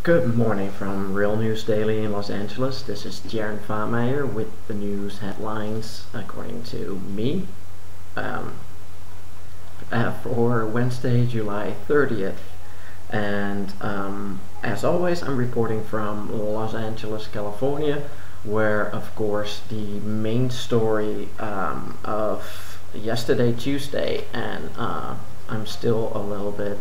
Good morning from Real News Daily in Los Angeles. This is Jaren Vameyer with the news headlines according to me for Wednesday, July 30th. And as always, I'm reporting from Los Angeles, California, where, of course, the main story of yesterday, Tuesday, and I'm still a little bit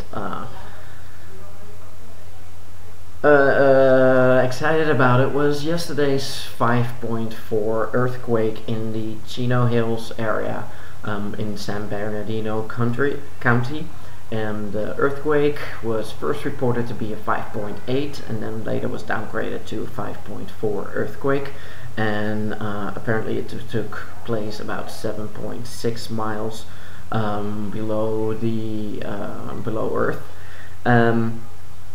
excited about it, was yesterday's 5.4 earthquake in the Chino Hills area in San Bernardino County. And the earthquake was first reported to be a 5.8 and then later was downgraded to a 5.4 earthquake. And apparently it took place about 7.6 miles below Earth.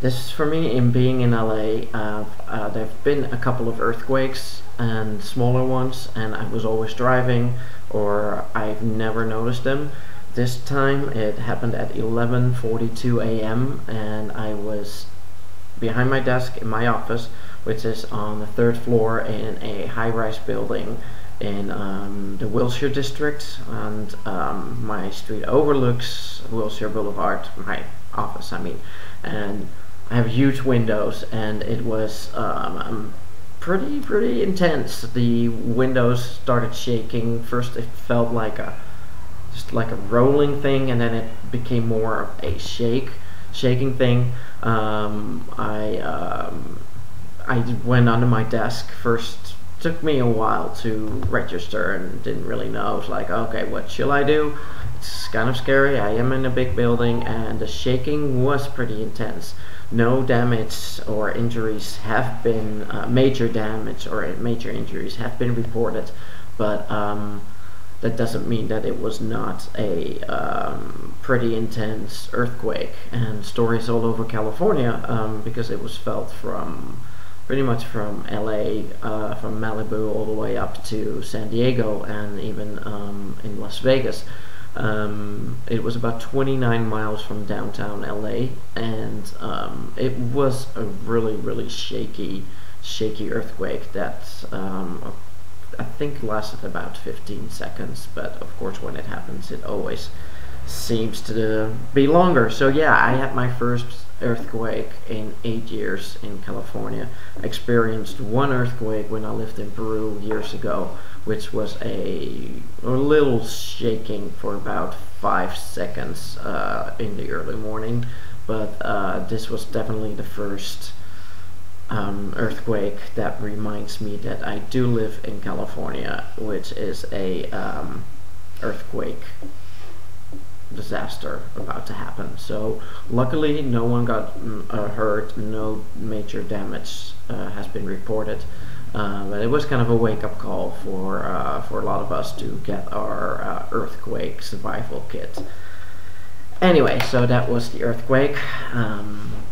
This, for me, in being in LA, there have been a couple of earthquakes and smaller ones, and I was always driving, or I've never noticed them. This time it happened at 11:42 a.m. and I was behind my desk in my office, which is on the third floor in a high-rise building in the Wilshire district, and my street overlooks Wilshire Boulevard, my office I mean, and I have huge windows, and it was pretty intense. The windows started shaking. First it felt like just like a rolling thing, and then it became more of a shaking thing. I went under my desk. First took me a while to register and didn't really know. I was like, okay, what shall I do? It's kind of scary. I am in a big building, and the shaking was pretty intense. No damage or injuries have been major damage or major injuries have been reported, but that doesn't mean that it was not a pretty intense earthquake. And stories all over California, because it was felt from pretty much from LA, from Malibu all the way up to San Diego, and even in Las Vegas. It was about 29 miles from downtown LA, and it was a really shaky earthquake that I think lasted about 15 seconds, but of course when it happens it always seems to be longer. So yeah, I had my first earthquake in 8 years in California. I experienced one earthquake when I lived in Peru years ago, which was a little shaking for about 5 seconds in the early morning, but this was definitely the first earthquake that reminds me that I do live in California, which is a earthquake disaster about to happen. So luckily no one got hurt, no major damage has been reported, but it was kind of a wake-up call for a lot of us to get our earthquake survival kit. Anyway, so that was the earthquake.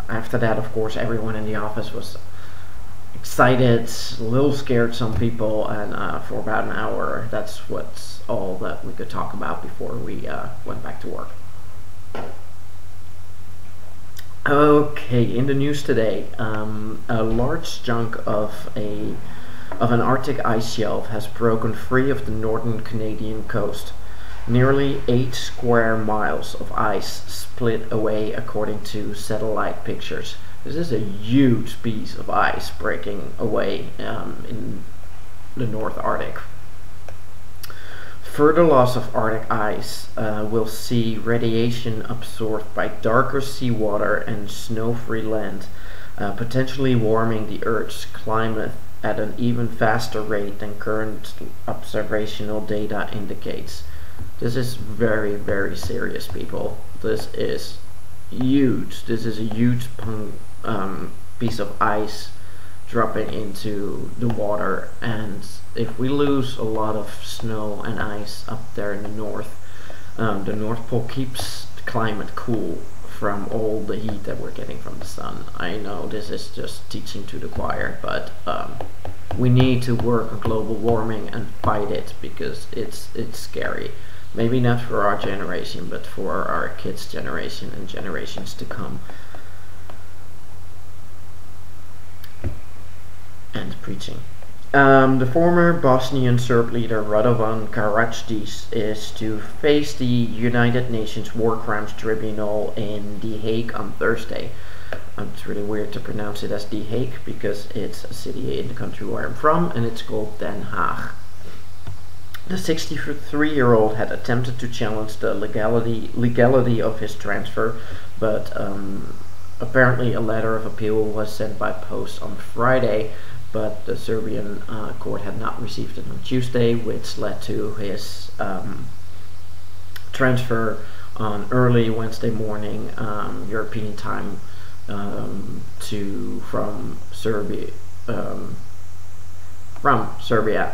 After that, of course, everyone in the office was excited, a little scared, some people, and for about an hour, that's what's all that we could talk about before we went back to work. Okay, in the news today, a large chunk of an Arctic ice shelf has broken free of the northern Canadian coast. Nearly 8 square miles of ice split away according to satellite pictures. This is a huge piece of ice breaking away in the North Arctic. Further loss of Arctic ice will see radiation absorbed by darker seawater and snow-free land, potentially warming the Earth's climate at an even faster rate than current observational data indicates. This is very serious, people. This is huge. This is a huge piece of ice dropping into the water, and if we lose a lot of snow and ice up there in the North Pole keeps the climate cool from all the heat that we're getting from the sun. I know this is just teaching to the choir, but we need to work on global warming and fight it, because it's scary. Maybe not for our generation, but for our kids' generation and generations to come. and preaching. The former Bosnian Serb leader Radovan Karadzic is to face the United Nations War Crimes Tribunal in The Hague on Thursday. It's really weird to pronounce it as The Hague because it's a city in the country where I'm from, and it's called Den Haag. The 63-year-old had attempted to challenge the legality of his transfer, but apparently a letter of appeal was sent by post on Friday, but the Serbian court had not received it on Tuesday, which led to his transfer on early Wednesday morning European time from Serbia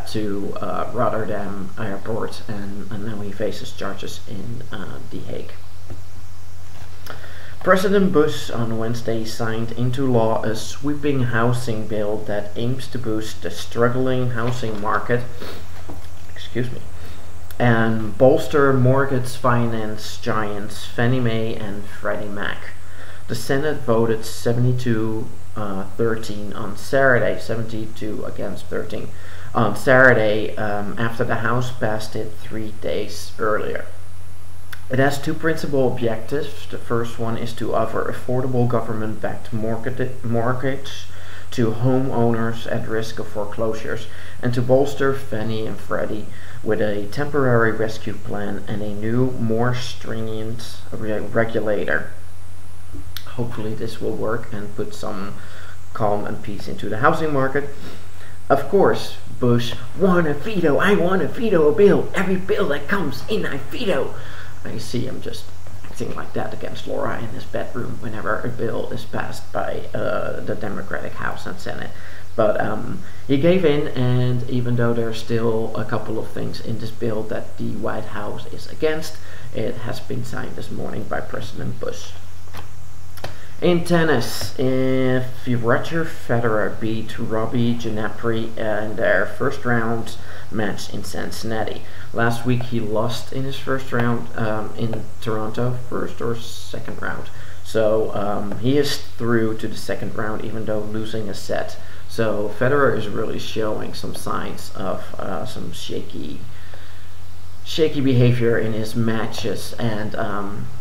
to Rotterdam airport, and now he faces charges in The Hague. President Bush on Wednesday signed into law a sweeping housing bill that aims to boost the struggling housing market, and bolster mortgage finance giants Fannie Mae and Freddie Mac. The Senate voted 72-13 on Saturday, 72 against 13 on Saturday, after the House passed it 3 days earlier. It has two principal objectives. The first one is to offer affordable government-backed mortgage to homeowners at risk of foreclosures, and to bolster Fannie and Freddie with a temporary rescue plan and a new, more stringent regulator. Hopefully this will work and put some calm and peace into the housing market. Of course, Bush I want to veto a bill. Every bill that comes in, I veto. I see him just acting like that against Laura in his bedroom whenever a bill is passed by the Democratic House and Senate. But he gave in, and even though there's still a couple of things in this bill that the White House is against, it has been signed this morning by President Bush. In tennis, Roger Federer beat Robbie Ginepri in their first round match in Cincinnati. Last week he lost in his first round in Toronto, first or second round. So he is through to the second round, even though losing a set. So Federer is really showing some signs of some shaky behavior in his matches, and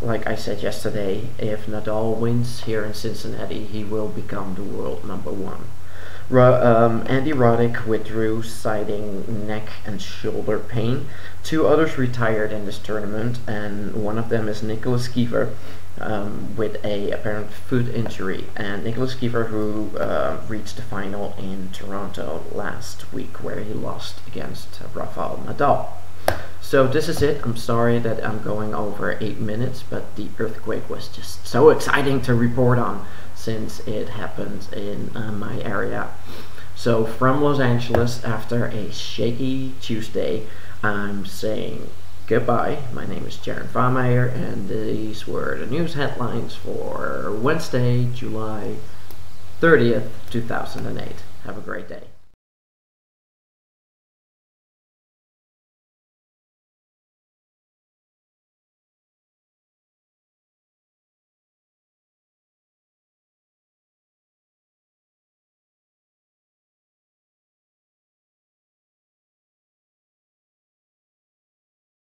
like I said yesterday, if Nadal wins here in Cincinnati, he will become the world number one. Andy Roddick withdrew, citing neck and shoulder pain. Two others retired in this tournament, and one of them is Nicolas Kiefer with a apparent foot injury. And Nicolas Kiefer, who reached the final in Toronto last week, where he lost against Rafael Nadal. So this is it. I'm sorry that I'm going over 8 minutes, but the earthquake was just so exciting to report on since it happened in my area. So from Los Angeles, after a shaky Tuesday, I'm saying goodbye. My name is Jaron Vahmeyer, and these were the news headlines for Wednesday, July 30th, 2008. Have a great day.